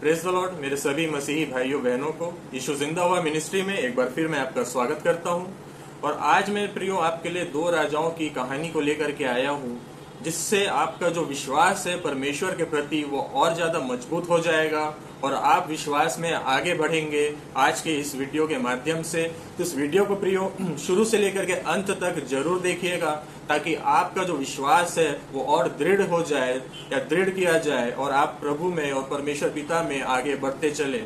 Praise the Lord. मेरे सभी मसीही भाइयों बहनों को यीशु जिंदा हुआ मिनिस्ट्री में एक बार फिर मैं आपका स्वागत करता हूं। और आज मैं प्रियो आपके लिए दो राजाओं की कहानी को लेकर के आया हूं, जिससे आपका जो विश्वास है परमेश्वर के प्रति वो और ज़्यादा मजबूत हो जाएगा और आप विश्वास में आगे बढ़ेंगे आज के इस वीडियो के माध्यम से। तो इस वीडियो को प्रियो शुरू से लेकर के अंत तक जरूर देखिएगा, ताकि आपका जो विश्वास है वो और दृढ़ हो जाए या दृढ़ किया जाए और आप प्रभु में और परमेश्वर पिता में आगे बढ़ते चले।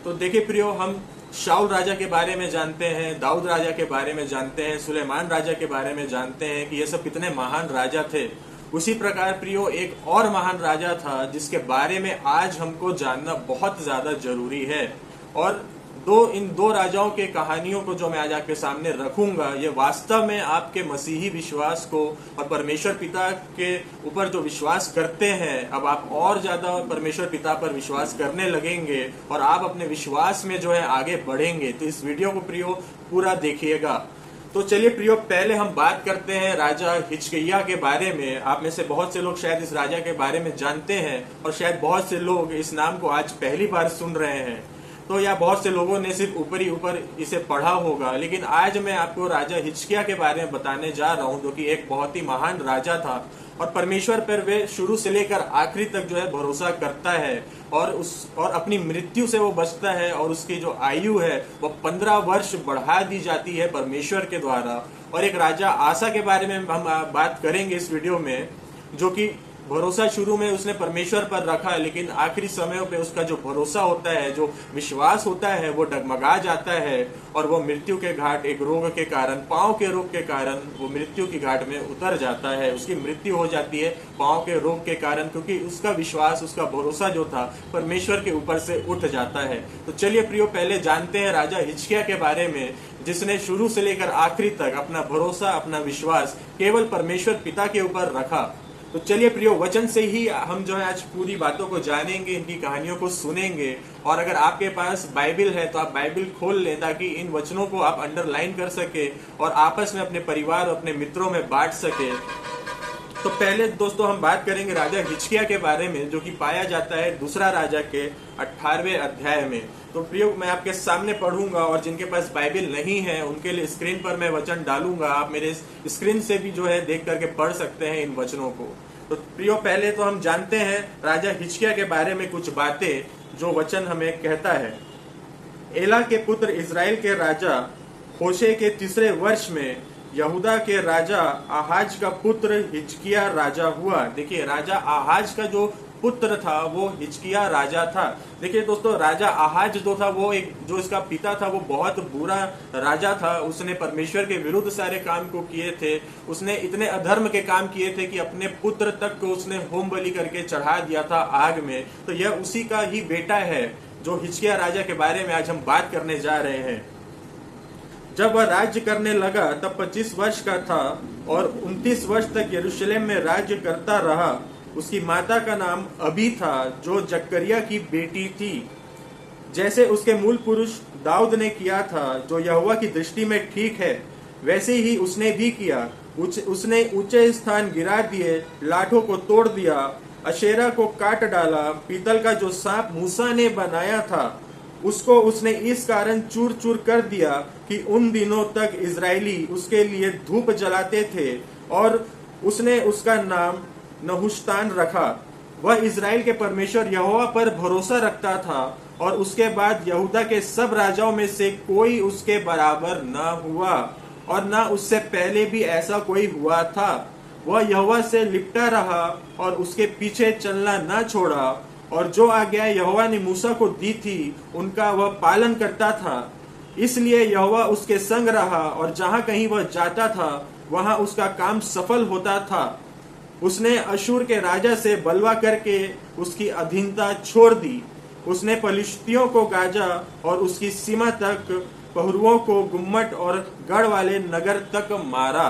तो देखिए प्रियो, हम शाऊल राजा के बारे में जानते हैं, दाऊद राजा के बारे में जानते हैं, सुलेमान राजा के बारे में जानते हैं कि ये सब कितने महान राजा थे। उसी प्रकार प्रियो एक और महान राजा था जिसके बारे में आज हमको जानना बहुत ज्यादा जरूरी है। और इन दो राजाओं के कहानियों को जो मैं आज आपके सामने रखूंगा, ये वास्तव में आपके मसीही विश्वास को और परमेश्वर पिता के ऊपर जो विश्वास करते हैं, अब आप और ज्यादा परमेश्वर पिता पर विश्वास करने लगेंगे और आप अपने विश्वास में जो है आगे बढ़ेंगे। तो इस वीडियो को प्रियो पूरा देखिएगा। तो चलिए प्रियो, पहले हम बात करते हैं राजा हिजकिय्याह के बारे में। आप में से बहुत से लोग शायद इस राजा के बारे में जानते हैं और शायद बहुत से लोग इस नाम को आज पहली बार सुन रहे हैं। तो या बहुत से लोगों ने सिर्फ ऊपर इसे पढ़ा होगा, लेकिन आज मैं आपको राजा हिजकिय्याह के बारे में बताने जा रहा हूं, जो कि एक बहुत ही महान राजा था और परमेश्वर पर वे शुरू से लेकर आखिरी तक जो है भरोसा करता है और अपनी मृत्यु से वो बचता है और उसकी जो आयु है वो 15 वर्ष बढ़ा दी जाती है परमेश्वर के द्वारा। और एक राजा आसा के बारे में हम बात करेंगे इस वीडियो में, जो कि भरोसा शुरू में उसने परमेश्वर पर रखा, लेकिन आखिरी समयों पे उसका जो भरोसा होता है, जो विश्वास होता है, वो डगमगा जाता है और वो मृत्यु के घाट, एक रोग के कारण, पांव के रोग के कारण वो मृत्यु की घाट में उतर जाता है। उसकी मृत्यु हो जाती है पांव के रोग के कारण, क्योंकि उसका विश्वास, उसका भरोसा जो था परमेश्वर के ऊपर से उठ जाता है। तो चलिए प्रियो, पहले जानते हैं राजा हिजकिय्याह के बारे में, जिसने शुरू से लेकर आखिरी तक अपना भरोसा, अपना विश्वास केवल परमेश्वर पिता के ऊपर रखा। तो चलिए प्रियो, वचन से ही हम जो है आज पूरी बातों को जानेंगे, इनकी कहानियों को सुनेंगे। और अगर आपके पास बाइबिल है तो आप बाइबिल खोल लें, ताकि इन वचनों को आप अंडरलाइन कर सके और आपस में अपने परिवार और अपने मित्रों में बांट सके। तो पहले दोस्तों हम बात करेंगे राजा हिजकिय्याह के बारे में, जो कि पाया जाता है दूसरा राजा के 18वें अध्याय में। तो प्रियो, मैं आपके सामने पढ़ूंगा और जिनके पास बाइबिल नहीं है उनके लिए स्क्रीन पर मैं वचन डालूंगा। आप मेरे स्क्रीन से भी जो है देख करके पढ़ सकते हैं इन वचनों को। तो प्रियो, पहले तो हम जानते हैं राजा हिजकिय्याह के बारे में कुछ बातें, जो वचन हमें कहता है। एला के पुत्र इजराइल के राजा होशे के तीसरे वर्ष में यहूदा के राजा आहाज का पुत्र हिजकिय्याह राजा हुआ। देखिए, राजा आहाज का जो पुत्र था वो हिजकिय्याह राजा था। देखिए दोस्तों, राजा आहाज जो था, वो जो इसका पिता था, वो बहुत बुरा राजा था। उसने परमेश्वर के विरुद्ध सारे काम को किए थे। उसने इतने अधर्म के काम किए थे कि अपने पुत्र तक को उसने होम बलि करके चढ़ा दिया था आग में। तो यह उसी का ही बेटा है जो हिजकिय्याह राजा के बारे में आज हम बात करने जा रहे हैं। जब वह राज्य करने लगा तब 25 वर्ष का था और 29 वर्ष तक यरूशलेम में राज्य करता रहा। उसकी माता का नाम अबी था, जो जकरिया की बेटी थी। जैसे उसके मूल पुरुष दाऊद ने किया था, जो यहोवा की दृष्टि में ठीक है, वैसे ही उसने भी किया। उसने ऊंचे स्थान गिरा दिए, लाठों को तोड़ दिया, अशेरा को काट डाला। पीतल का जो सांप मूसा ने बनाया था, उसको उसने इस कारण चूर चूर कर दिया कि उन दिनों तक इजरायली उसके लिए धूप जलाते थे, और उसने उसका नाम नहुश्तान रखा। वह इजराइल के परमेश्वर यहोवा पर भरोसा रखता था और उसके बाद यहूदा के सब राजाओं में से कोई उसके बराबर न हुआ और न उससे पहले भी ऐसा कोई हुआ था। वह यहोवा से लिपटा रहा और उसके पीछे चलना न छोड़ा, और जो आज्ञा यहोवा ने मूसा को दी थी उनका वह पालन करता था। इसलिए यहोवा उसके संग रहा और जहां कहीं वह जाता था वहां उसका काम सफल होता था। उसने अशूर के राजा से बलवा करके उसकी अधीनता छोड़ दी। उसने पलिश्तियों को गाजा और उसकी सीमा तक पहरुओं को गुम्मट और गढ़ वाले नगर तक मारा।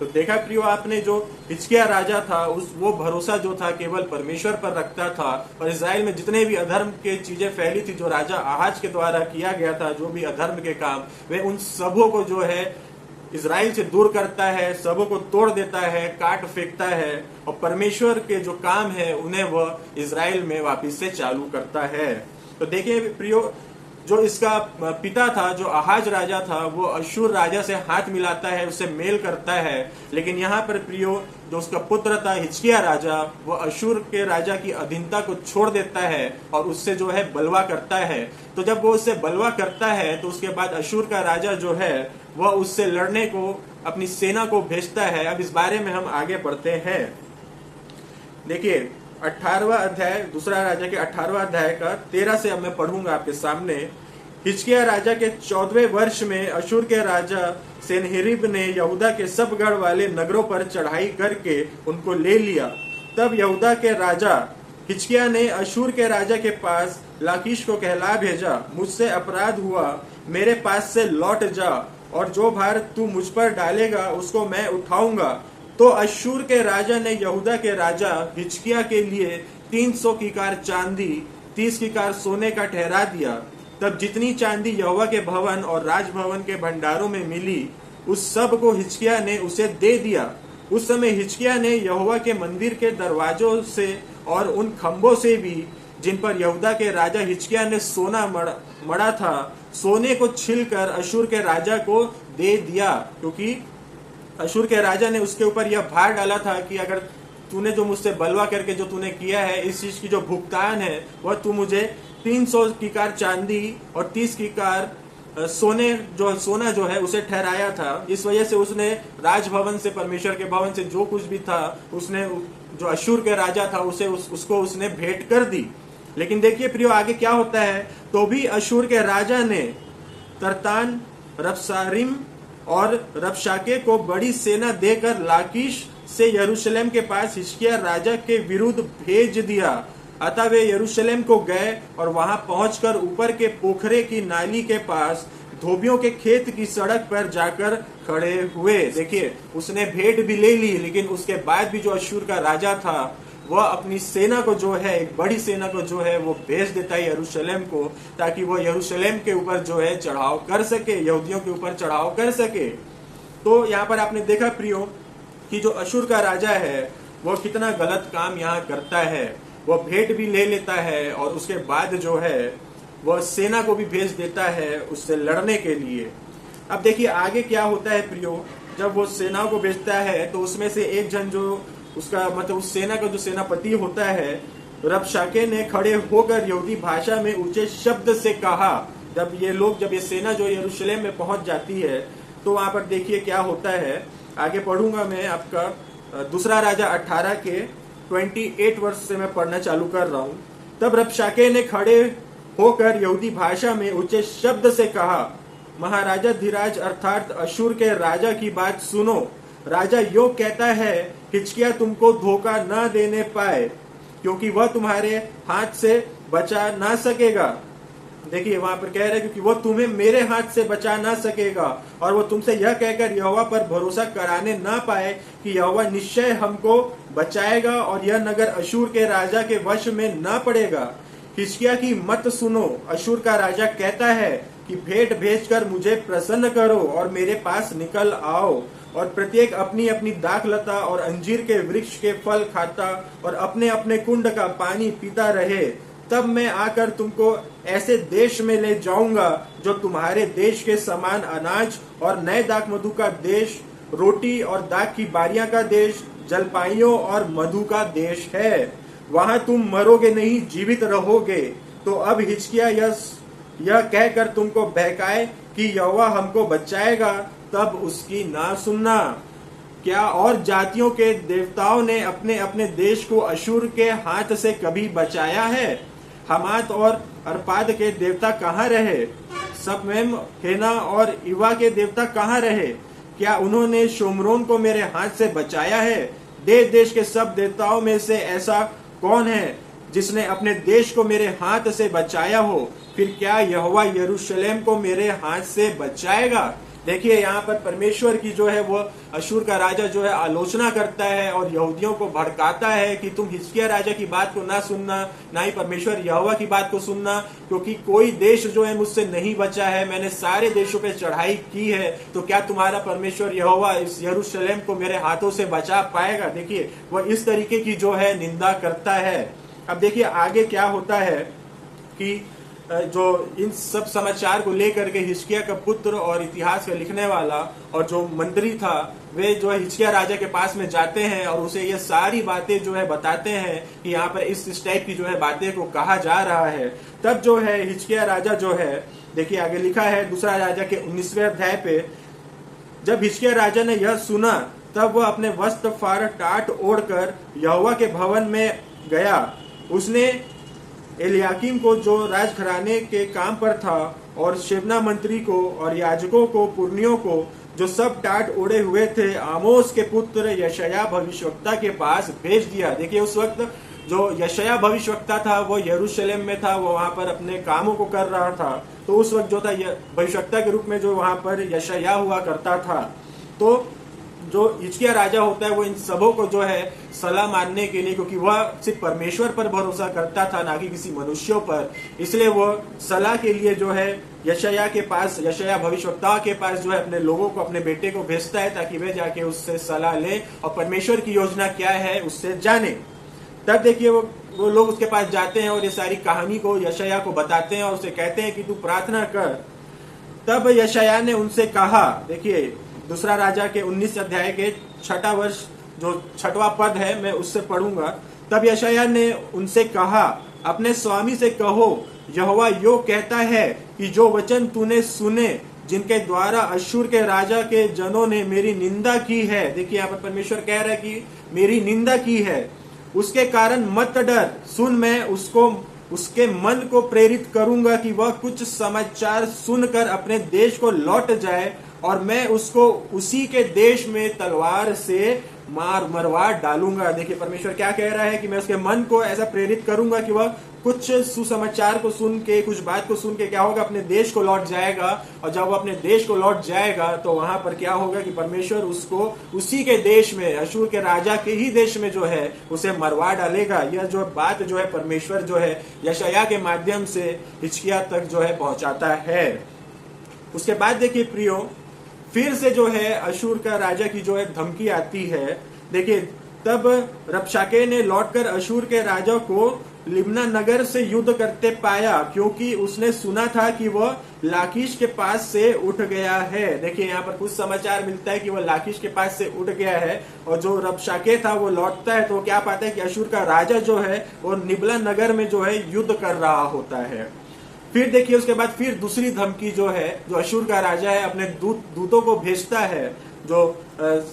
तो देखा प्रियो, आपने जो हिजकिय्याह राजा था, वो भरोसा जो था केवल परमेश्वर पर रखता था। और इजराइल में जितने भी अधर्म के चीजें फैली थी, जो राजा आहाज के द्वारा किया गया था, जो भी अधर्म के काम, वे उन सबों को जो है इजराइल से दूर करता है, सबों को तोड़ देता है, काट फेंकता है, और परमेश्वर के जो काम है उन्हें वह इजराइल में वापिस से चालू करता है। तो देखिए प्रियो, जो इसका पिता था, जो आहाज राजा था, वो अशूर राजा से हाथ मिलाता है, उससे मेल करता है। लेकिन यहाँ पर प्रियो, जो उसका पुत्र था हिजकिय्याह राजा, वो अशूर के राजा की अधीनता को छोड़ देता है और उससे जो है बलवा करता है। तो जब वो उससे बलवा करता है तो उसके बाद अशूर का राजा जो है वह उससे लड़ने को अपनी सेना को भेजता है। अब इस बारे में हम आगे बढ़ते हैं। देखिए 18वां अध्याय, दूसरा राजा के 18वां अध्याय का 13 से अब मैं पढ़ूंगा आपके सामने। हिजकिय्याह राजा के 14वें वर्ष में अशूर के राजा सेनहेरीब ने यहूदा के सब गढ़ वाले नगरों पर चढ़ाई करके उनको ले लिया। तब यहूदा के राजा हिजकिय्याह ने अशूर के राजा के पास लाकीश को कहला भेजा, मुझसे अपराध हुआ, मेरे पास से लौट जा, और जो भार तू मुझ पर डालेगा उसको मैं उठाऊंगा। तो अशूर के राजा ने यहूदा के राजा हिजकिय्याह के लिए 300 किकार चांदी, 30 किकार सोने का ठहरा दिया। तब जितनी चांदी यहोवा के भवन और राजभवन के भंडारों में मिली, उस सब को हिजकिय्याह ने उसे दे दिया। उस समय हिजकिय्याह ने यहोवा के मंदिर के दरवाजों से और उन खंभों से भी, जिन पर यहूदा के राजा हिजकिय्याह ने सोना मड़ा था, सोने को छीलकर अशूर के राजा को दे दिया, क्योंकि अशूर के राजा ने उसके ऊपर यह भार डाला था कि अगर तूने जो मुझसे बलवा करके जो तूने किया है, इस चीज की जो भुगतान है वह तू मुझे 300 किकार चांदी और 30 किकार सोना जो है उसे ठहराया था। इस वजह से उसने राजभवन से, परमेश्वर के भवन से जो कुछ भी था, उसने जो अशूर के राजा था उसको उसने भेंट कर दी। लेकिन देखिए प्रियो, आगे क्या होता है। तो भी अशूर के राजा ने तरतान, रबसारिम और रबशाके को बड़ी सेना देकर लाकीश से यरूशलेम के पास हिजकिय्याह राजा के विरुद्ध भेज दिया। अतः वे यरूशलेम को गए और वहां पहुंचकर ऊपर के पोखरे की नाली के पास धोबियों के खेत की सड़क पर जाकर खड़े हुए। देखिए, उसने भेंट भी ले ली, लेकिन उसके बाद भी जो अशूर का राजा था वह अपनी सेना को जो है, एक बड़ी सेना को जो है वो भेज देता है यरूशलेम को, ताकि वो यरूशलेम के ऊपर जो है चढ़ाव कर सके, यहूदियों के ऊपर चढ़ाव कर सके। तो यहाँ पर आपने देखा प्रियो कि जो अशूर का राजा है वो कितना गलत काम यहाँ करता है। वह भेंट भी ले लेता है और उसके बाद जो है वह सेना को भी भेज देता है उससे लड़ने के लिए। अब देखिए आगे क्या होता है प्रियो। जब वो सेना को भेजता है तो उसमें से एक जन, जो उसका मतलब उस सेना का जो सेनापति होता है, रबशाके ने खड़े होकर यहूदी भाषा में ऊंचे शब्द से कहा। जब ये सेना जो यरूशलेम में पहुंच जाती है तो वहां पर देखिए क्या होता है। आगे पढ़ूंगा मैं आपका दूसरा राजा 18 के 28 वर्ष से मैं पढ़ना चालू कर रहा हूँ। तब रबशाके ने खड़े होकर यहूदी भाषा में ऊंचे शब्द से कहा, महाराजा धीराज अर्थात अशूर के राजा की बात सुनो। राजा यो कहता है, हिजकिय्याह तुमको धोखा न देने पाए, क्योंकि वह तुम्हारे हाथ से बचा ना सकेगा। देखिए वहां पर कह रहे, क्योंकि वह तुम्हें मेरे हाथ से बचा ना सकेगा, और वो तुमसे यह कहकर यहोवा पर भरोसा कराने ना पाए कि यहोवा निश्चय हमको बचाएगा और यह नगर अशूर के राजा के वश में न पड़ेगा। हिजकिय्याह की मत सुनो। अशूर का राजा कहता है कि भेंट भेजकर मुझे प्रसन्न करो और मेरे पास निकल आओ, और प्रत्येक अपनी अपनी दाखलता और अंजीर के वृक्ष के फल खाता और अपने अपने कुंड का पानी पीता रहे। तब मैं आकर तुमको ऐसे देश में ले जाऊंगा जो तुम्हारे देश के समान अनाज और नए दाख मधु का देश, रोटी और दाख की बारियां का देश, जलपाइयों और मधु का देश है। वहां तुम मरोगे नहीं, जीवित रहोगे। तो अब हिजकिय्याह यह कहकर तुमको बहकाए कि यहोवा हमको बचाएगा, तब उसकी ना सुनना। क्या और जातियों के देवताओं ने अपने अपने देश को अशूर के हाथ से कभी बचाया है? हमात और अर्पाद के देवता कहाँ रहे? सबमेम, हेना और इवा के देवता कहाँ रहे? क्या उन्होंने शोमरोन को मेरे हाथ से बचाया है? देश देश के सब देवताओं में से ऐसा कौन है जिसने अपने देश को मेरे हाथ से बचाया हो? फिर क्या यहोवा यरूशलेम को मेरे हाथ से बचाएगा? देखिए यहाँ पर परमेश्वर की जो है वो अशूर का राजा जो है आलोचना करता है और यहूदियों को भड़काता है कि तुम हिजकिय्याह राजा की बात को ना सुनना, ना ही परमेश्वर यहोवा की बात को सुनना, क्योंकि कोई देश जो है मुझसे नहीं बचा है। मैंने सारे देशों पे चढ़ाई की है, तो क्या तुम्हारा परमेश्वर यहोवा इस यरूशलेम को मेरे हाथों से बचा पाएगा? देखिए वह इस तरीके की जो है निंदा करता है। अब देखिए आगे क्या होता है कि जो इन सब समाचार को लेकर के हिजकिय्याह का पुत्र और इतिहास का लिखने वाला और जो मंत्री था, वे जो है हिजकिय्याह राजा के पास में जाते हैं और उसे ये सारी बातें जो है बताते हैं कि यहाँ पर इस टाइप की जो है बातें को कहा जा रहा है। तब जो है हिजकिय्याह राजा जो है, देखिए आगे लिखा है दूसरा राजा के 19वें अध्याय पे, जब हिजकिय्याह राजा ने यह सुना तब वह अपने वस्त्र फाड़ टाट ओढ़कर यहोवा के भवन में गया। उसने एलियाकीम को जो राजघराने के काम पर था और शेबना मंत्री को और याजकों को, पुरनियों को, जो सब टाट ओढ़े हुए थे, आमोस के पुत्र यशायाह भविष्यवक्ता के पास भेज दिया। देखिए उस वक्त जो यशायाह भविष्यवक्ता था वो यरूशलेम में था, वो वहां पर अपने कामों को कर रहा था। तो उस वक्त जो था भविष्यवक्ता के रूप में जो वहां पर यशायाह हुआ करता था। तो जो हिजकिय्याह राजा होता है वो इन सबों को जो है सलाह मानने के लिए, क्योंकि वह सिर्फ परमेश्वर पर भरोसा करता था ना कि किसी मनुष्यों पर, इसलिए वह सलाह के लिए जो है यशायाह के पास, यशायाह भविष्यवक्ता के पास जो है अपने लोगों को, अपने बेटे को भेजता है ताकि वे जाके उससे सलाह लें और परमेश्वर की योजना क्या है उससे जाने। तब देखिए वो लोग उसके पास जाते हैं और ये सारी कहानी को यशायाह को बताते हैं और उसे कहते हैं कि तू प्रार्थना कर। तब यशायाह ने उनसे कहा, देखिए दूसरा राजा के 19 अध्याय के 6वां वर्ष जो 6वां पद है मैं उससे पढ़ूंगा। तब यशायाह ने उनसे कहा, अपने स्वामी से कहो, यहोवा यो कहता है कि जो वचन तूने सुने जिनके द्वारा अश्शूर के राजा के जनों ने मेरी निंदा की है, देखिए यहाँ पर परमेश्वर कह रहा है कि मेरी निंदा की है, उसके कारण मत डर, सुन मैं उसके मन को प्रेरित करूंगा कि वह कुछ समाचार सुनकर अपने देश को लौट जाए और मैं उसको उसी के देश में तलवार से मरवा डालूंगा। देखिए परमेश्वर क्या कह रहा है कि मैं उसके मन को ऐसा प्रेरित करूंगा कि वह कुछ सुसमाचार को सुन के, कुछ बात को सुन के क्या होगा, अपने देश को लौट जाएगा। और जब वो अपने देश को लौट जाएगा तो वहां पर क्या होगा कि परमेश्वर उसको उसी के देश में, अश्शूर के राजा के ही देश में जो है उसे मरवा डालेगा। यह जो बात जो है परमेश्वर जो है यशायाह के माध्यम से हिजकिय्याह तक जो है पहुंचाता है। उसके बाद देखिए प्रियो, फिर से जो है अश्शूर का राजा की जो है धमकी आती है। देखिए तब रबशाके ने लौटकर अश्शूर के राजा को लिब्ना नगर से युद्ध करते पाया, क्योंकि उसने सुना था कि वह लाकीश के पास से उठ गया है। देखिए यहाँ पर कुछ समाचार मिलता है कि वह लाकीश के पास से उठ गया है और जो रबशाके था वो लौटता है तो क्या पाता है कि अश्शूर का राजा जो है वो निबला नगर में जो है युद्ध कर रहा होता है। फिर देखिए उसके बाद फिर दूसरी धमकी जो है, जो अश्शूर का राजा है अपने दूतों को भेजता है, जो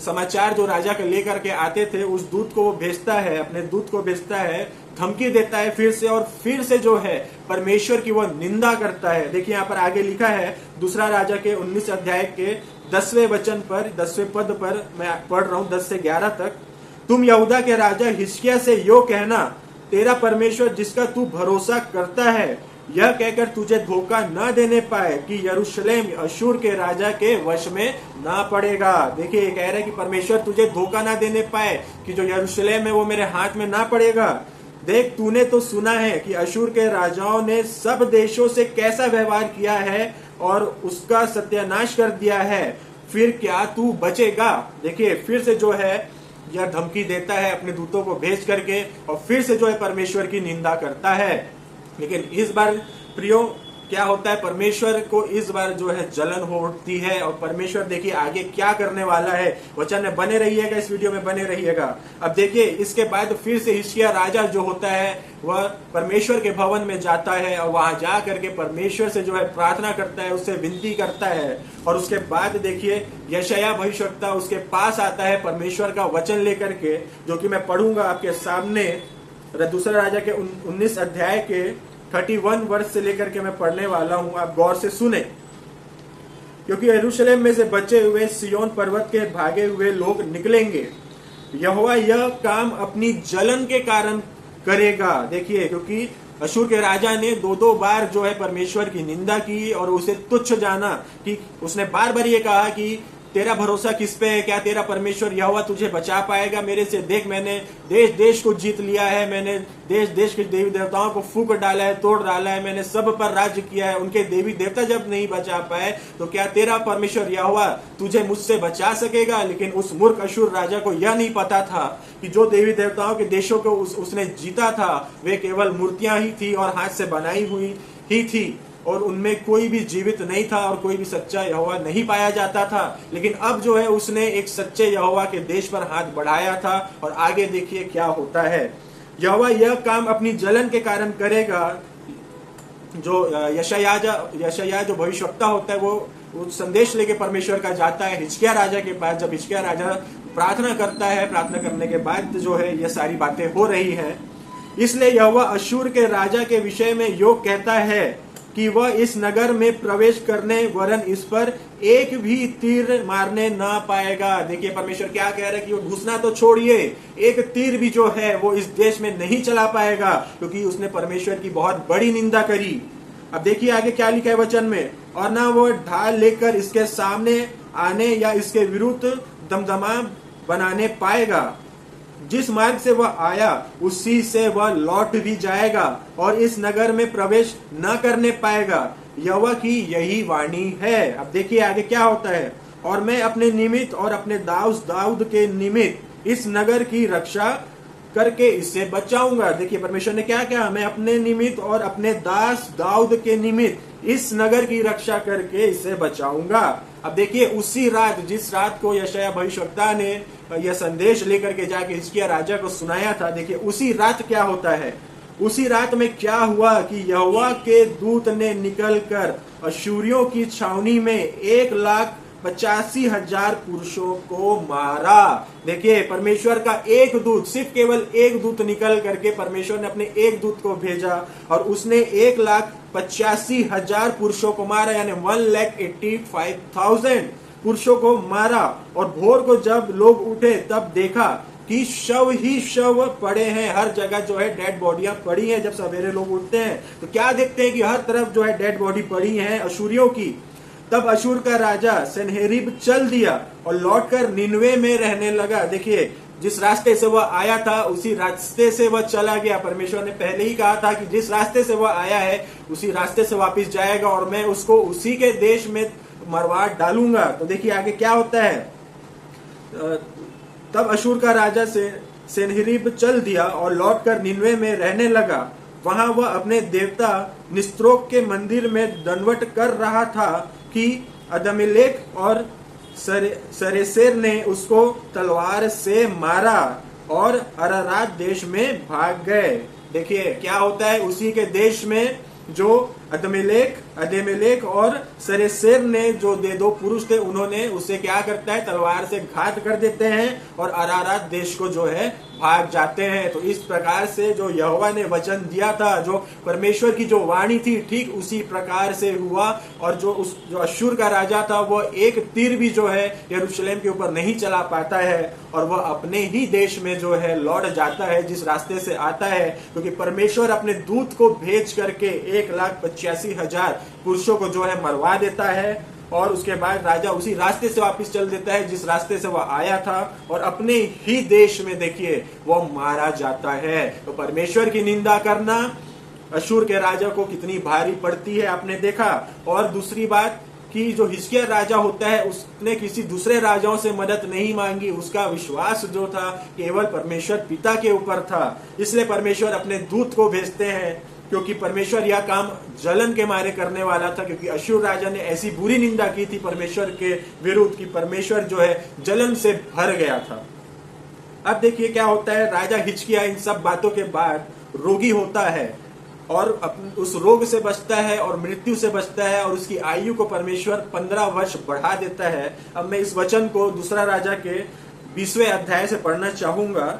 समाचार जो राजा के लेकर के आते थे उस दूत को वो भेजता है, अपने दूत को भेजता है, धमकी देता है फिर से, और फिर से जो है परमेश्वर की वो निंदा करता है। देखिए यहाँ पर आगे लिखा है दूसरा राजा के 19 अध्याय के 10वें वचन पर, 10वें पद पर मैं पढ़ रहा हूँ 10 से 11 तक। तुम यहूदा के राजा हिजकिय्याह से यो कहना, तेरा परमेश्वर जिसका तू भरोसा करता है यह कहकर तुझे धोखा न देने पाए कि यरूशलेम अश्शूर के राजा के वश में ना पड़ेगा। देखिए कह रहे हैं कि परमेश्वर तुझे धोखा ना देने पाए कि जो यरूशलेम है वो मेरे हाथ में ना पड़ेगा। देख तूने तो सुना है कि अश्शूर के राजाओं ने सब देशों से कैसा व्यवहार किया है और उसका सत्यानाश कर दिया है, फिर क्या तू बचेगा। देखिए फिर से जो है यह धमकी देता है अपने दूतों को भेज करके और फिर से जो है परमेश्वर की निंदा करता है। लेकिन इस बार प्रियो क्या होता है, परमेश्वर को इस बार जो है जलन होती है और परमेश्वर देखिए आगे क्या करने वाला है। वचन में बने रहिएगा, इस वीडियो में बने रहिएगा। अब देखिए इसके बाद फिर से हिजकिय्याह राजा जो होता है वह परमेश्वर के भवन में जाता है और वहां जा करके परमेश्वर से जो है प्रार्थना करता है, उससे विनती करता है। और उसके बाद देखिए यशायाह भविष्यवक्ता उसके पास आता है परमेश्वर का वचन लेकर के, जो कि मैं पढ़ूंगा आपके सामने। दूसरा राजा के 19 अध्याय के 31 वर्ष से लेकर के मैं पढ़ने वाला हूं, आप गौर से सुने। क्योंकि यरूशलेम में से बचे हुए सिय्योन पर्वत के भागे हुए लोग निकलेंगे, यहोवा यह काम अपनी जलन के कारण करेगा। देखिए क्योंकि अश्शूर के राजा ने दो बार जो है परमेश्वर की निंदा की और उसे तुच्छ जाना, कि उसने बार बार ये कहा कि तेरा भरोसा किस पे है, क्या तेरा परमेश्वर यहोवा तुझे बचा पाएगा मेरे से। देख मैंने देश देश को जीत लिया है, मैंने देश देश के देवी देवताओं को फूक डाला है, तोड़ डाला है, मैंने सब पर राज्य किया है, उनके देवी देवता जब नहीं बचा पाए तो क्या तेरा परमेश्वर यहोवा तुझे मुझसे बचा सकेगा। लेकिन उस मूर्ख अश्शूर राजा को यह नहीं पता था कि जो देवी देवताओं के देशों को उसने जीता था वे केवल मूर्तियां ही थी और हाथ से बनाई हुई ही थी और उनमें कोई भी जीवित नहीं था और कोई भी सच्चा यहोवा नहीं पाया जाता था। लेकिन अब जो है उसने एक सच्चे यहोवा के देश पर हाथ बढ़ाया था और आगे देखिए क्या होता है। यहोवा यह काम अपनी जलन के कारण करेगा। जो यशायाह जो भविष्यवक्ता होता है वो संदेश लेके परमेश्वर का जाता है हिजकिय्याह राजा के पास। जब हिजकिय्याह राजा प्रार्थना करता है, प्रार्थना करने के बाद जो है ये सारी बातें हो रही हैं। इसलिए यहोवा अश्शूर के राजा के विषय में यो कहता है कि वह इस नगर में प्रवेश करने वरन इस पर एक भी तीर मारने ना पाएगा। देखिए परमेश्वर क्या कह रहा है कि वो घुसना तो छोड़िए, एक तीर भी जो है वो इस देश में नहीं चला पाएगा, क्योंकि उसने परमेश्वर की बहुत बड़ी निंदा करी। अब देखिए आगे क्या लिखा है वचन में, और ना वो ढाल लेकर इसके सामने आने या इसके विरुद्ध दमदमा बनाने पाएगा। जिस मार्ग से वह आया उसी से वह लौट भी जाएगा और इस नगर में प्रवेश न करने पाएगा। यहोवा की यही वाणी है। अब देखिए आगे क्या होता है, और मैं अपने निमित्त और अपने दाऊद के निमित्त इस नगर की रक्षा करके इसे बचाऊंगा। देखिए परमेश्वर ने क्या कहा, मैं अपने निमित्त और अपने दास दाऊद के निमित्त इस नगर की रक्षा करके इसे बचाऊंगा। अब देखिए उसी रात, जिस रात को यशायाह भविष्यवक्ता ने यह संदेश लेकर के जाके हिजकिय्याह राजा को सुनाया था, देखिए उसी रात क्या होता है। उसी रात में क्या हुआ कि यहोवा के दूत ने निकलकर अश्शूरियों की छावनी में 1,85,000 पुरुषों को मारा। देखिए परमेश्वर का एक दूत, सिर्फ केवल एक दूत निकल करके परमेश्वर ने अपने एक दूत को भेजा और उसने 1,85,000 पुरुषों को मारा, यानी 1,85,000 पुरुषों को मारा। और भोर को जब लोग उठे तब देखा कि शव ही शव पड़े हैं, हर जगह जो है डेड बॉडियां पड़ी हैं। जब सवेरे लोग उठते हैं तो क्या देखते हैं कि हर तरफ जो है डेड बॉडी पड़ी है अशूरियों की। तब अशूर का राजा सनहेरीब चल दिया और लौटकर निनवे में रहने लगा। देखिए जिस रास्ते से वह आया था उसी रास्ते से वह चला गया। परमेश्वर ने पहले ही कहा था कि जिस रास्ते से वह आया है उसी रास्ते से वापस जाएगा और मैं उसको उसी के देश में मरवा डालूंगा। तो देखिए आगे क्या होता है, तब अशूर का राजा सनहेरीब चल दिया और लौटकर निनवे में रहने लगा। वहां वह अपने देवता निस्रोक के मंदिर में दंडवत कर रहा था कि अदमिलेक और सरेसेर ने उसको तलवार से मारा और अरारात देश में भाग गए। देखिए क्या होता है, उसी के देश में जो अदमेलेक और सरेसेर ने जो दो पुरुष थे उन्होंने उसे क्या करता है, तलवार से घात कर देते हैं और अरारात देश को जो है भाग जाते हैं। तो इस प्रकार से जो यहोवा ने वचन दिया था, जो परमेश्वर की जो वाणी थी, ठीक उसी प्रकार से हुआ। और जो अश्शूर का राजा था वो एक तीर भी जो है यरूशलेम के ऊपर नहीं चला पाता है और वह अपने ही देश में जो है लौट जाता है जिस रास्ते से आता है, क्योंकि परमेश्वर अपने दूत को भेज करके 1,85,000 पुरुषों को जो है मरवा देता है और उसके बाद राजा उसी रास्ते से वापस चल देता है जिस रास्ते से वह आया था और अपने ही देश में देखिए वह मारा जाता है। तो परमेश्वर की निंदा करना अशूर के राजा को कितनी भारी पड़ती है आपने देखा। और दूसरी बात कि जो हिजकिय्याह राजा होता है उसने किसी दूसरे राजाओं से मदद नहीं मांगी, उसका विश्वास जो था केवल परमेश्वर पिता के ऊपर था। इसलिए परमेश्वर अपने दूत को भेजते हैं, क्योंकि परमेश्वर यह काम जलन के मारे करने वाला था, क्योंकि अश्शूर राजा ने ऐसी बुरी निंदा की थी परमेश्वर के विरुद्ध कि परमेश्वर जो है जलन से भर गया था। अब देखिए क्या होता है, राजा हिजकिय्याह इन सब बातों के बाद रोगी होता है और उस रोग से बचता है और मृत्यु से बचता है और उसकी आयु को परमेश्वर 15 वर्ष बढ़ा देता है। अब मैं इस वचन को दूसरा राजा के 20वें अध्याय से पढ़ना चाहूंगा।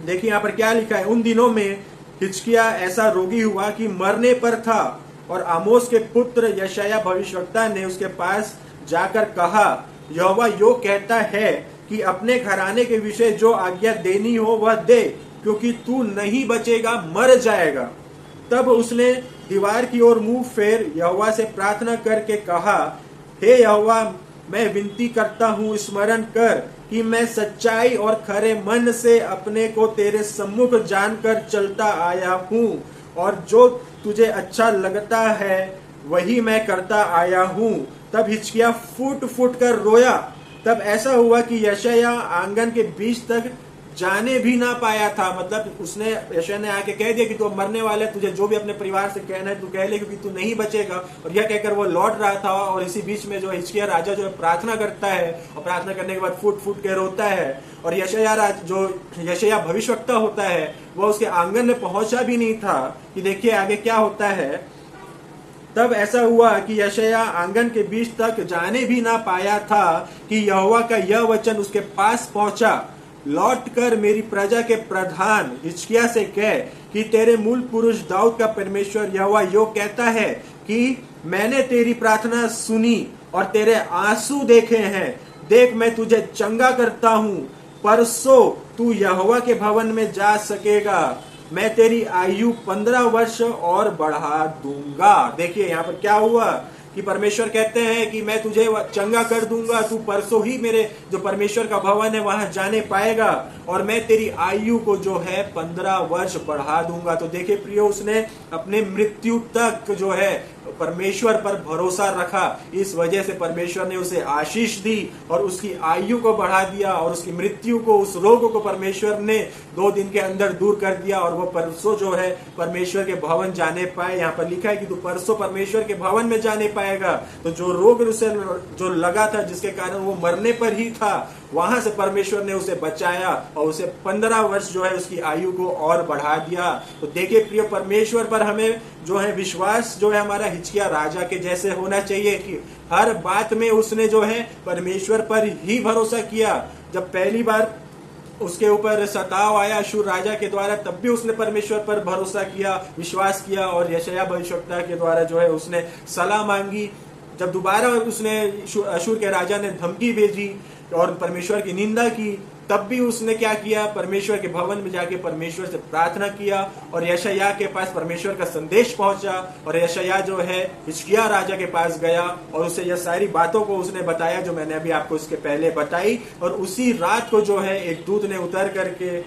देखिए यहाँ पर क्या लिखा है, उन दिनों में हिजकिय्याह ऐसा रोगी हुआ कि मरने पर था और आमोस के पुत्र यशायाह भविष्यवक्ता ने उसके पास जाकर कहा, यहोवा यो कहता है कि अपने घराने के विषय जो आज्ञा देनी हो वह दे, क्योंकि तू नहीं बचेगा, मर जाएगा। तब उसने दीवार की ओर मुंह फेर यहोवा से प्रार्थना करके कहा, हे यहोवा, मैं विनती करता हूँ, स्मरण कर कि मैं सच्चाई और खरे मन से अपने को तेरे सम्मुख जानकर चलता आया हूँ और जो तुझे अच्छा लगता है वही मैं करता आया हूँ। तब हिजकिय्याह फूट फूट कर रोया। तब ऐसा हुआ कि यशायाह आंगन के बीच तक जाने भी ना पाया था। मतलब उसने, यशायाह ने आके कह दिया कि तू मरने वाला है, तुझे जो भी अपने परिवार से कहना है तू कह ले, क्योंकि तू नहीं बचेगा। और यह कहकर वो लौट रहा था, और इसी बीच में जो हिजकिय्याह राजा जो है प्रार्थना करता है, और प्रार्थना करने के बाद फूट फूट के रोता है। और यशायाह भविष्यवक्ता होता है, वह उसके आंगन में पहुंचा भी नहीं था कि देखिए आगे क्या होता है। तब ऐसा हुआ कि यशायाह आंगन के बीच तक जाने भी ना पाया था कि यहोवा का यह वचन उसके पास पहुंचा, लौट कर मेरी प्रजा के प्रधान हिजकिय्याह से कह कि तेरे मूल पुरुष दाऊद का परमेश्वर यहोवा यो कहता है कि मैंने तेरी प्रार्थना सुनी और तेरे आंसू देखे हैं। देख मैं तुझे चंगा करता हूं, परसों तू यहोवा के भवन में जा सकेगा। मैं तेरी आयु 15 वर्ष और बढ़ा दूंगा। देखिए यहाँ पर क्या हुआ कि परमेश्वर कहते हैं कि मैं तुझे चंगा कर दूंगा, तू परसों ही मेरे जो परमेश्वर का भवन है वहां जाने पाएगा, और मैं तेरी आयु को जो है 15 वर्ष बढ़ा दूंगा। तो देखिए प्रियो, उसने अपने मृत्यु तक जो है परमेश्वर पर भरोसा रखा। इस वजह से परमेश्वर ने उसे आशीष दी और उसकी आयु को बढ़ा दिया, और उसकी मृत्यु को, उस रोग को परमेश्वर ने 2 दिन के अंदर दूर कर दिया, और वो परसों जो है परमेश्वर के भवन जाने पाए। यहाँ पर लिखा है कि तू परसों परमेश्वर के भवन में जाने पाएगा। तो जो रोग उसे जो लगा था, जिसके कारण वो मरने पर ही था, वहां से परमेश्वर ने उसे बचाया और उसे 15 वर्ष जो है उसकी आयु को और बढ़ा दिया। तो देखिए प्रिय, परमेश्वर पर हमें जो है विश्वास जो है हमारा हिजकिय्याह राजा के जैसे होना चाहिए कि हर बात में उसने जो है परमेश्वर पर ही भरोसा किया। जब पहली बार उसके ऊपर सताव आया अशूर राजा के द्वारा, तब भी उसने परमेश्वर पर भरोसा किया, विश्वास किया, और यशायाह भविष्यवक्ता के द्वारा जो है उसने सलाह मांगी। जब दोबारा उसने अशूर के राजा ने धमकी भेजी और परमेश्वर की निंदा की, तब भी उसने क्या किया, परमेश्वर के भवन में जाके परमेश्वर से प्रार्थना किया, और यशायाह के पास परमेश्वर का संदेश पहुंचा, और यशायाह जो है हिजकिय्याह राजा के पास गया और उसे यह सारी बातों को उसने बताया जो मैंने अभी आपको इसके पहले बताई। और उसी रात को जो है एक दूत ने उतर करके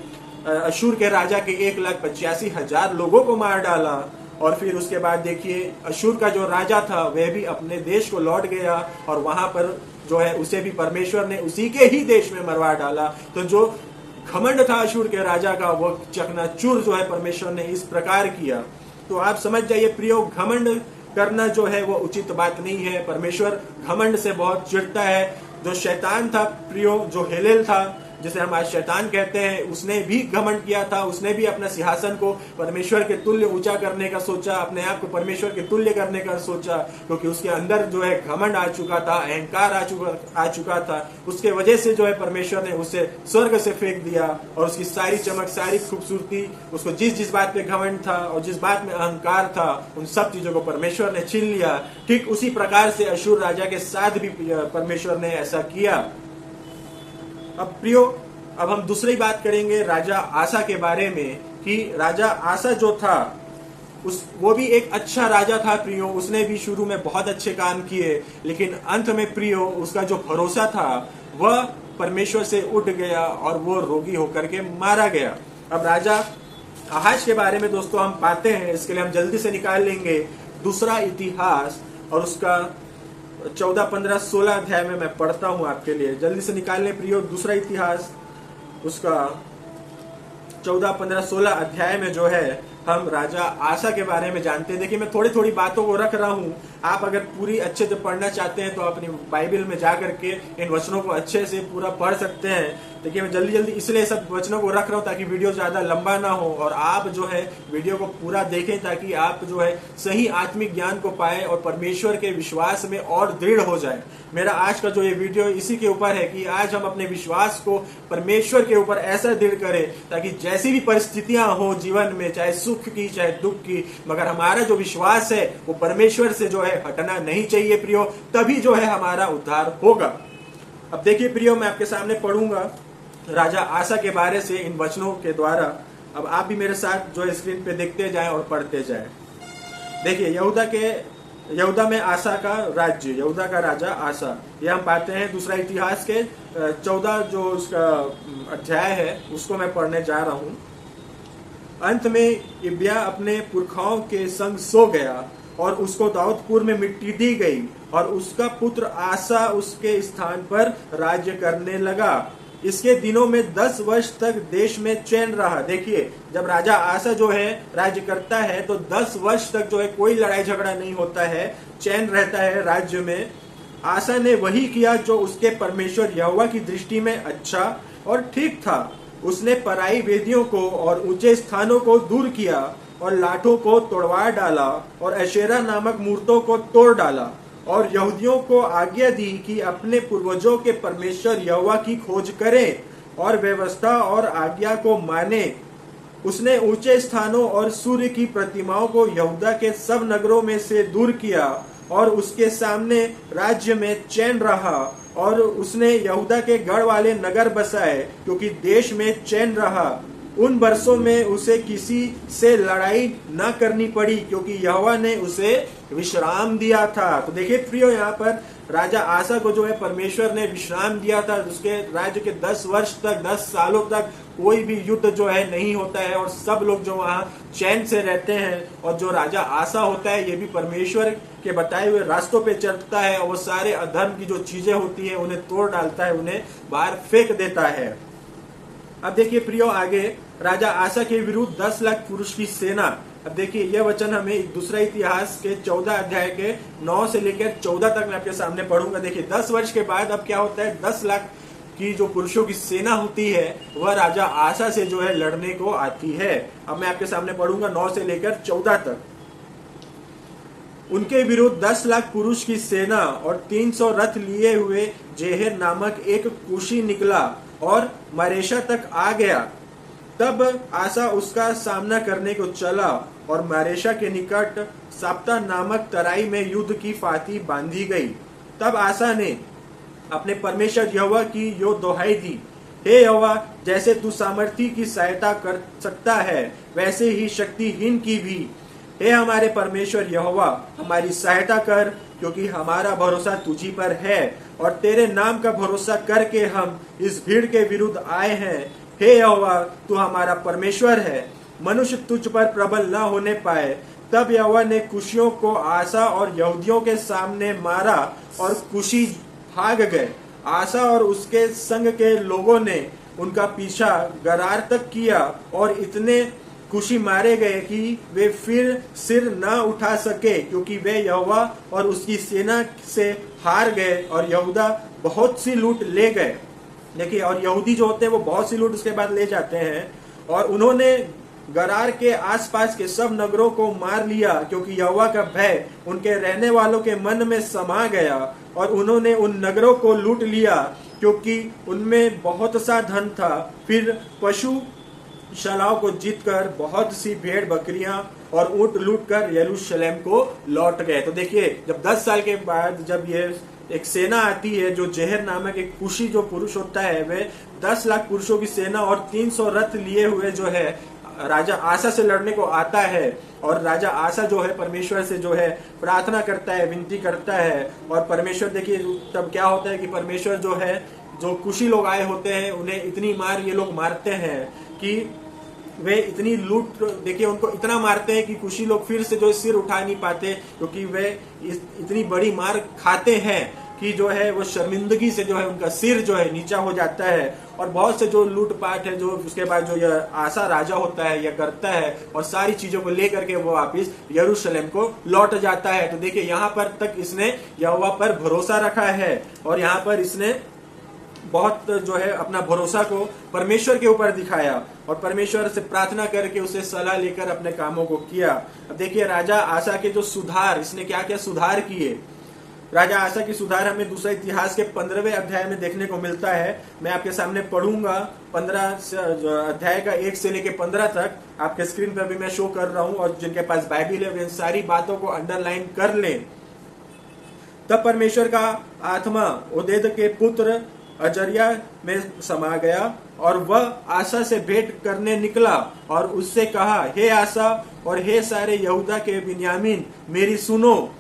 अशूर के राजा के 1,85,000 लोगों को मार डाला। और फिर उसके बाद देखिए अशूर का जो राजा था वह भी अपने देश को लौट गया, और वहां पर जो है उसे भी परमेश्वर ने उसी के ही देश में मरवा डाला। तो जो घमंड था अशूर के राजा का, वो चकनाचूर जो है परमेश्वर ने इस प्रकार किया। तो आप समझ जाइए प्रियो, घमंड करना जो है वो उचित बात नहीं है। परमेश्वर घमंड से बहुत चिढ़ता है। जो शैतान था प्रियो, जो हेलेल था, जिसे हम आज शैतान कहते हैं, उसने भी घमंड किया था। उसने भी अपना सिंहासन को परमेश्वर के तुल्य ऊंचा करने का सोचा, अपने आप को परमेश्वर के तुल्य करने का सोचा, क्योंकि उसके अंदर जो है घमंड आ चुका था, अहंकार आ चुका था। उसके वजह से जो है परमेश्वर ने उसे स्वर्ग से फेंक दिया, और उसकी सारी चमक, सारी खूबसूरती, उसको जिस बात पे घमंड था और जिस बात में अहंकार था, उन सब चीजों को परमेश्वर ने छीन लिया। ठीक उसी प्रकार से अशूर राजा के साथ भी परमेश्वर ने ऐसा किया। अब प्रियो, अब हम दूसरी बात करेंगे राजा आसा के बारे में, कि राजा आसा जो था वो भी एक अच्छा राजा था प्रियो। उसने भी शुरू में बहुत अच्छे काम किए, लेकिन अंत में प्रियो उसका जो भरोसा था वह परमेश्वर से उठ गया और वो रोगी होकर के मारा गया। अब राजा आहाज के बारे में दोस्तों हम पाते हैं, इसके लिए हम जल्दी से निकाल लेंगे दूसरा इतिहास, और उसका 14, 15, 16 अध्याय में मैं पढ़ता हूं आपके लिए। जल्दी से निकाल लें प्रियो, दूसरा इतिहास उसका 14, 15, 16 अध्याय में जो है हम राजा आसा के बारे में जानते हैं। देखिए मैं थोड़ी थोड़ी बातों को रख रहा हूं, आप अगर पूरी अच्छे से पढ़ना चाहते हैं तो अपनी बाइबल में जाकर के इन वचनों को अच्छे से पूरा पढ़ सकते हैं। देखिए मैं जल्दी इसलिए सब वचनों को रख रहा हूं ताकि वीडियो ज्यादा लंबा ना हो, और आप जो है वीडियो को पूरा देखें ताकि आप जो है सही आत्मिक ज्ञान को पाए और परमेश्वर के विश्वास में और दृढ़ हो जाए। मेरा आज का जो ये वीडियो इसी के ऊपर है कि आज हम अपने विश्वास को परमेश्वर के ऊपर ऐसा दृढ़ करें ताकि जैसी भी परिस्थितियां हो जीवन में, चाहे सुख की चाहे दुख की, मगर हमारा जो विश्वास है वो परमेश्वर से जो है हटना नहीं चाहिए प्रियो, तभी जो है हमारा उद्धार होगा। अब देखिए प्रियो, मैं आपके सामने पढ़ूंगा राजा आसा के बारे से इन वचनों के द्वारा। अब आप भी मेरे साथ जो है स्क्रीन पे देखते जाएं और पढ़ते जाएं। देखिए यहूदा में आसा का राज्य, यहूदा का राजा आसा, ये हम पाते हैं दूसरा इतिहास के 14 जो उसका अध्याय है उसको मैं पढ़ने जा रहा हूं। अंत में इब्या अपने पुरखाओं के संग सो गया और उसको दाऊदपुर में मिट्टी दी गई, और उसका पुत्र आसा उसके स्थान पर राज्य करने लगा। इसके दिनों में 10 वर्ष तक देश में चैन रहा। देखिए, जब राजा आसा जो है राज्य करता है तो 10 वर्ष तक जो है कोई लड़ाई झगड़ा नहीं होता है, चैन रहता है राज्य में। आसा ने वही किया जो उसके परमेश्वर यहोवा की दृष्टि में अच्छा और ठीक था। उसने पराई वेदियों को और ऊंचे स्थानों को दूर किया और लाठों को तोड़वा डाला और अशेरा नामक मूर्तों को तोड़ डाला और यहूदियों को आज्ञा दी कि अपने पूर्वजों के परमेश्वर यहोवा की खोज करें और व्यवस्था और आज्ञा को माने। उसने ऊंचे स्थानों और सूर्य की प्रतिमाओं को यहूदा के सब नगरों में से दूर किया और उसके सामने राज्य में चैन रहा। और उसने यहूदा के गढ़ वाले नगर बसाए क्योंकि देश में चैन रहा। उन वर्षों में उसे किसी से लड़ाई न करनी पड़ी क्योंकि यहोवा ने उसे विश्राम दिया था। तो देखिए प्रियो, यहाँ पर राजा आसा को जो है परमेश्वर ने विश्राम दिया था। उसके राज्य के 10 वर्ष तक, 10 सालों तक कोई भी युद्ध जो है नहीं होता है और सब लोग जो वहाँ चैन से रहते हैं। और जो राजा आसा होता है ये भी परमेश्वर के बताए हुए रास्तों पे चलता है और वो सारे अधर्म की जो चीजें होती है उन्हें तोड़ डालता है, उन्हें बाहर फेंक देता है। अब देखिए प्रियो, आगे राजा आसा के विरुद्ध 10 लाख पुरुष की सेना। अब देखिए यह वचन हमें दूसरा इतिहास के 14 अध्याय के 9 से लेकर 14 तक मैं आपके सामने पढ़ूंगा। देखिए 10 वर्ष के बाद अब क्या होता है, 10 लाख की जो पुरुषों की सेना होती है वह राजा आसा से जो है लड़ने को आती है। अब मैं आपके सामने पढ़ूंगा 9 से लेकर 14 तक। उनके विरुद्ध 10 लाख पुरुष की सेना और 300 रथ लिए हुए जेहर नामक एक कुशी निकला और मरेशा तक आ गया। तब आसा उसका सामना करने को चला और मरेशा के निकट साप्ता नामक तराई में युद्ध की फाती बांधी गई। तब आसा ने अपने परमेश्वर यहोवा की यो दोहाई दी, हे यहोवा, जैसे तू सामर्थी की सहायता कर सकता है वैसे ही शक्तिहीन की भी। हे हमारे परमेश्वर यहोवा, हमारी सहायता कर क्योंकि हमारा भरोसा तुझी पर है और तेरे नाम का भरोसा करके हम इस भीड़ के विरुद्ध आए हैं। हे यहोवा, तू हमारा परमेश्वर है, मनुष्य तुझ पर प्रबल न होने पाए। तब यहोवा ने कुशियों को आसा और यहूदियों के सामने मारा और कुशी भाग गए। आसा और उसके संग के लोगों ने उनका पीछा गरार तक किया और इतने कुशी मारे गए कि वे फिर सिर न उठा सके क्योंकि वे यहोवा और उसकी सेना से हार गए और यहूदा बहुत सी लूट ले गए। देखिए, और यहूदी जो होते हैं वो बहुत सी लूट उसके बाद ले जाते हैं। और उन्होंने गरार के आसपास के सब नगरों को मार लिया क्योंकि यहोवा का भय उनके रहने वालों के मन में समा गया और उन्होंने उन नगरों को लूट लिया क्योंकि उनमें बहुत सा धन था। फिर पशु शालाओं को जीतकर बहुत सी भेड़ बकरियां और ऊंट लूटकर यरूशलेम को लौट गए। तो देखिए, जब 10 साल के बाद जब ये एक सेना आती है, जो जेहर नामक एक कुशी जो पुरुष होता है वे 10 लाख पुरुषों की सेना और 300 रथ लिए हुए जो है राजा आसा से लड़ने को आता है। और राजा आसा जो है परमेश्वर से जो है प्रार्थना करता है, विनती करता है। और परमेश्वर, देखिए तब क्या होता है कि परमेश्वर जो है, जो कुशी लोग आए होते हैं उन्हें इतनी मार ये लोग मारते हैं कि वे इतनी लूट, देखिए उनको इतना मारते हैं कि कुशी लोग फिर से जो सिर उठा नहीं पाते क्योंकि वे इतनी बड़ी मार खाते हैं कि जो है वो शर्मिंदगी से जो है उनका सिर जो है नीचा हो जाता है। और बहुत से जो लूटपाट है जो उसके बाद जो यह आसा राजा होता है यह करता है और सारी चीजों को लेकर के वो वापिस यरूशलेम को लौट जाता है। तो देखिए यहाँ पर तक इसने यहोवा पर भरोसा रखा है और यहाँ पर इसने बहुत जो है अपना भरोसा को परमेश्वर के ऊपर दिखाया और परमेश्वर से प्रार्थना करके उसे सलाह लेकर अपने कामों को किया। अब देखिए राजा आसा के जो सुधार, इसने क्या क्या सुधार किए। राजा आसा की सुधार हमें दूसरा इतिहास के 15वें अध्याय में देखने को मिलता है। मैं आपके सामने पढ़ूंगा 15 अध्याय का 1 से लेके 15 तक आपके स्क्रीन पर भी मैं शो कर रहा हूं और जिनके पास बाइबिल है वे सारी बातों को अंडरलाइन कर लें। तब परमेश्वर का आत्मा ओदेद के पुत्र अजरिया में समा गया और वह आसा से भेंट करने निकला और उससे कहा, हे आसा और हे सारे यहूदा के बिन्यामीन, मेरी सुनो।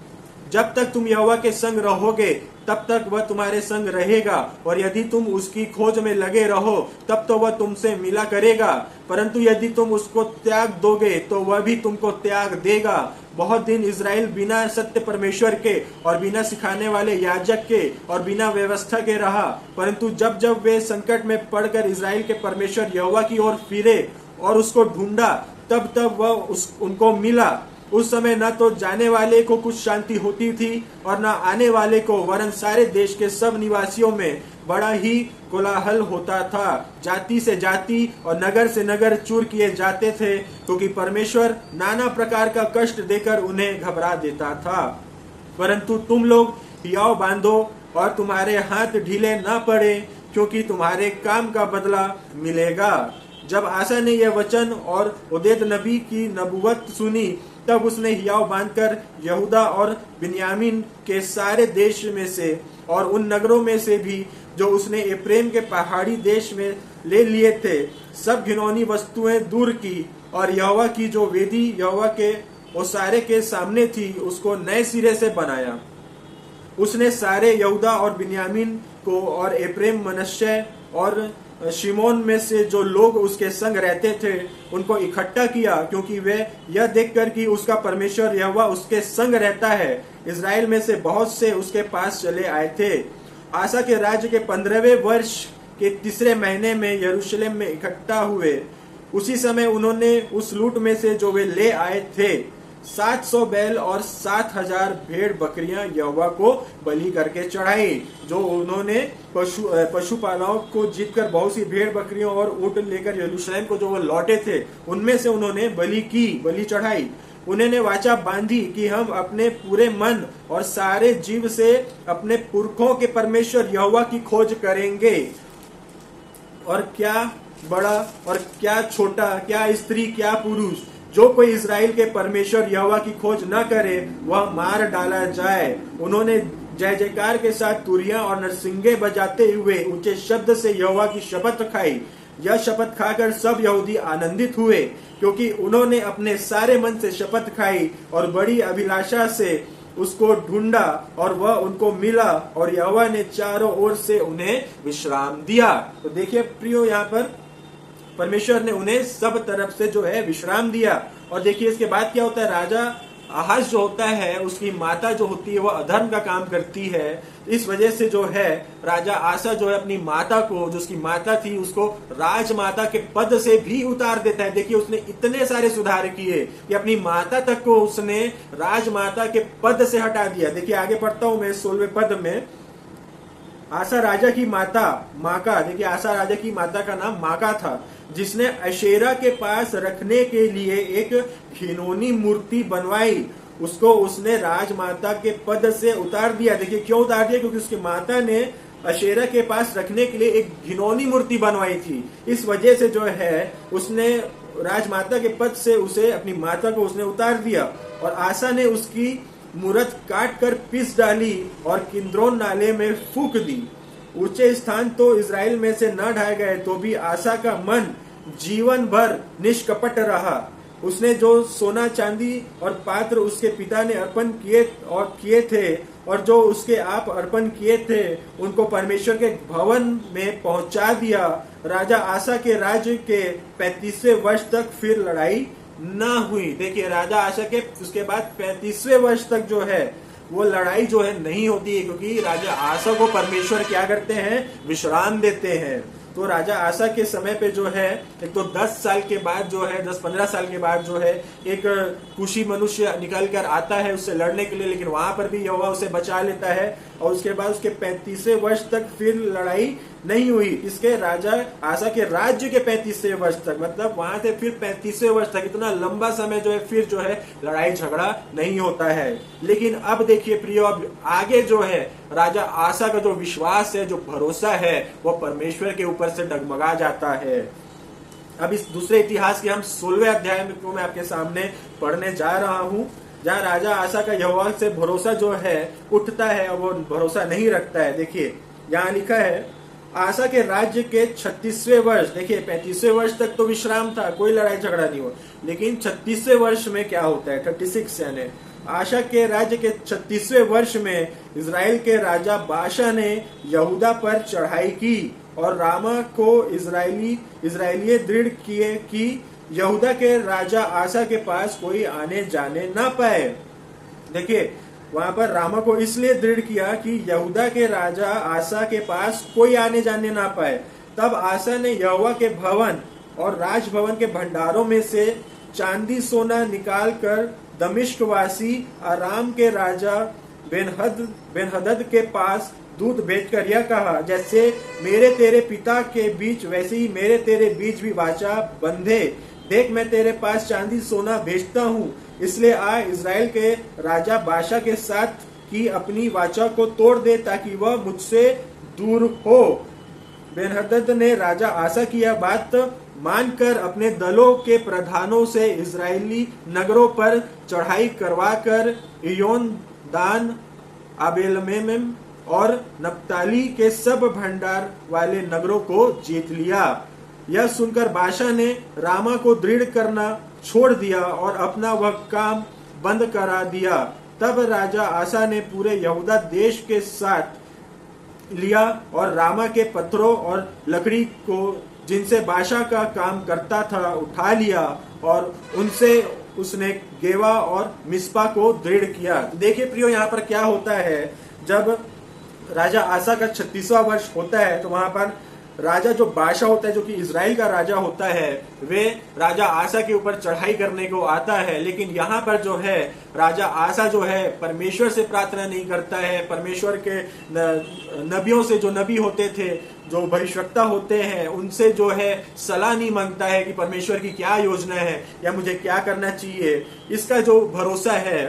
जब तक तुम यहोवा के संग रहोगे तब तक वह तुम्हारे संग रहेगा, और यदि तुम उसकी खोज में लगे रहो तब तो वह तुमसे मिला करेगा, परंतु यदि तुम उसको त्याग दोगे तो वह भी तुमको त्याग देगा। बहुत दिन इज़राइल बिना सत्य परमेश्वर के और बिना सिखाने वाले याजक के और बिना व्यवस्था के रहा, परंतु जब जब वे संकट में पड़कर इज़राइल के परमेश्वर यहोवा की ओर फिरे और उसको ढूंढा, तब तब वह उनको मिला। उस समय न तो जाने वाले को कुछ शांति होती थी और न आने वाले को, वरन सारे देश के सब निवासियों में बड़ा ही कोलाहल होता था। जाति से जाति और नगर से नगर चूर किए जाते थे, क्योंकि परमेश्वर नाना प्रकार का कष्ट देकर उन्हें घबरा देता था। परंतु तुम लोग हियाव बांधो और तुम्हारे हाथ ढीले न पड़े, क्योंकि तुम्हारे काम का बदला मिलेगा। जब आसा ने यह वचन और ओदेद नबी की नबुवत सुनी, तब उसने हियाव बांधकर यहूदा और बिन्यामीन के सारे देश में से और उन नगरों में से भी जो उसने एप्रेम के पहाड़ी देश में ले लिए थे, सब घिनौनी वस्तुएं दूर की, और यहोवा की जो वेदी यहोवा के ओसारे के सामने थी, उसको नए सिरे से बनाया। उसने सारे यहूदा और बिन्यामीन को और एप्रेम, मनश्शे और शिमोन में से जो लोग उसके संग रहते थे, उनको इकट्ठा किया, क्योंकि वे यह देखकर कि उसका परमेश्वर यहोवा उसके संग रहता है, इज़राइल में से बहुत से उसके पास चले आए थे। आसा के राज्य के 15वें वर्ष के तीसरे महीने में यरूशलेम में इकट्ठा हुए। उसी समय उन्होंने उस लूट में से जो वे ले आए थे 700 बैल और 7000 भेड़ बकरियां यहोवा को बलि करके चढ़ाई। जो उन्होंने पशुपालकों को जीतकर बहुत सी भेड़ बकरियों और ऊंट लेकर यरूशलेम को जो वो लौटे थे, उनमें से उन्होंने बलि चढ़ाई। उन्होंने वाचा बांधी कि हम अपने पूरे मन और सारे जीव से अपने पुरखों के परमेश्वर यहोवा की खोज करेंगे। और क्या बड़ा और क्या छोटा, क्या स्त्री क्या पुरुष, जो कोई इज़राइल के परमेश्वर यहोवा की खोज न करे, वह मार डाला जाए। उन्होंने जय जयकार के साथ तुरियां और नरसिंगे बजाते हुए ऊंचे शब्द से यहोवा की शपथ खाई। यह शपथ खाकर सब यहूदी आनंदित हुए, क्योंकि उन्होंने अपने सारे मन से शपथ खाई और बड़ी अभिलाषा से उसको ढूंढा, और वह उनको मिला, और यहोवा ने चारों ओर से उन्हें विश्राम दिया। तो देखिए प्रियो, यहाँ पर परमेश्वर ने उन्हें सब तरफ से जो है विश्राम दिया। और देखिए इसके बाद क्या होता है, राजा आहाज जो होता है, उसकी माता जो होती है वह अधर्म का काम करती है। इस वजह से जो है राजा आसा जो है अपनी माता को, जो उसकी माता थी, उसको राजमाता के पद से भी उतार देता है। देखिए उसने इतने सारे सुधार किए कि अपनी माता तक को उसने राजमाता के पद से हटा दिया। देखिए आगे पढ़ता हूं मैं 16वें पद में। आसा राजा की माता माका, देखिए आसा राजा की माता का नाम माका था, जिसने अशेरा के पास रखने के लिए एक घिनौनी मूर्ति बनवाई, उसको उसने राजमाता के पद से उतार दिया। देखिए क्यों उतार दिया, क्योंकि उसकी माता ने अशेरा के पास रखने के लिए एक घिनौनी मूर्ति बनवाई थी। इस वजह से जो है उसने राजमाता के पद से उसे, अपनी माता को उसने उतार दिया। और आसा ने उसकी मूरत काट कर पीस डाली और किंद्रोन नाले में फूंक दी। ऊंचे स्थान तो इज़राइल में से न ढाए गए, तो भी आसा का मन जीवन भर निष्कपट रहा। उसने जो सोना चांदी और पात्र उसके पिता ने अर्पण किए थे और जो उसके आप अर्पण किए थे, उनको परमेश्वर के भवन में पहुंचा दिया। राजा आसा के राज्य के 35वें वर्ष तक फिर लड़ाई न हुई। देखिए राजा आसा के उसके बाद 35वें वर्ष तक जो है वो लड़ाई जो है नहीं होती है, क्योंकि राजा आसा को परमेश्वर क्या करते हैं, विश्राम देते हैं। तो राजा आसा के समय पे जो है, एक तो 10 साल के बाद जो है, 10-15 साल के बाद जो है एक कुशी मनुष्य निकल कर आता है उससे लड़ने के लिए, लेकिन वहां पर भी यहोवा उसे बचा लेता है। और उसके बाद उसके 35वें वर्ष तक फिर लड़ाई नहीं हुई। इसके राजा आसा के राज्य के 35वें वर्ष तक, मतलब वहां से फिर 35वें वर्ष तक, इतना लंबा समय जो है फिर जो है लड़ाई झगड़ा नहीं होता है। लेकिन अब देखिए प्रियो, अब आगे जो है राजा आसा का जो विश्वास है, जो भरोसा है, वो परमेश्वर के ऊपर से डगमगा जाता है। अब इस दूसरे इतिहास के हम 16वें अध्याय को मैं आपके सामने पढ़ने जा रहा हूँ, जहाँ राजा आसा का यहोवा से भरोसा जो है उठता है और वो भरोसा नहीं रखता है। देखिए यहाँ लिखा है, आसा के राज्य के 36वें वर्ष, देखिए 35वें वर्ष तक तो विश्राम था, कोई लड़ाई झगड़ा नहीं हुआ, लेकिन 36वें वर्ष में क्या होता है, 36 यानी आशा के राज्य के 36वें वर्ष में इज़राइल के राजा बाशा ने यहूदा पर चढ़ाई की और रामा को इज़राइली दृढ़ किए कि यहूदा के राजा आसा के पास कोई आने जाने ना पाए। देखिए वहां पर रामा को इसलिए दृढ़ किया कि यहूदा के राजा आसा के पास कोई आने जाने ना पाए। तब आसा ने यहोवा के भवन और राजभवन के भंडारों में से चांदी सोना निकाल कर दमिश्कवासी आराम के राजा बेनहदद के पास दूत भेजकर यह कहा, जैसे मेरे तेरे पिता के बीच वैसे ही मेरे तेरे बीच भी वाचा बंधे। देख मैं तेरे पास चांदी सोना भेजता हूँ, इसलिए आ इज़राइल के राजा बाशा के साथ की अपनी वाचा को तोड़ दे ताकि वह मुझसे दूर हो। बेनहदद ने राजा आसा की यह बात मानकर अपने दलों के प्रधानों से इज़राइली नगरों पर चढ़ाई करवाकर इयोन, दान, आबेलमेम और नप्ताली के सब भंडार वाले नगरों को जीत लिया। यह सुनकर बाशा ने रामा को दृढ़ करना छोड़ दिया और अपना वह काम बंद करा दिया। तब राजा आसा ने पूरे यहूदा देश के साथ लिया और रामा के पत्थरों और लकड़ी को जिनसे बाशा का काम करता था उठा लिया और उनसे उसने गेवा और मिस्पा को दृढ़ किया। देखिए प्रियो, यहाँ पर क्या होता है, जब राजा आसा का 36वां वर्ष होता है तो वहां पर राजा जो बाशा होता है, जो कि इज़राइल का राजा होता है, वे राजा आसा के ऊपर चढ़ाई करने को आता है। लेकिन यहाँ पर जो है राजा आसा जो है परमेश्वर से प्रार्थना नहीं करता है, परमेश्वर के नबियों से, जो नबी होते थे, जो भविष्यवक्ता होते हैं, उनसे जो है सलाह नहीं मांगता है कि परमेश्वर की क्या योजना है या मुझे क्या करना चाहिए। इसका जो भरोसा है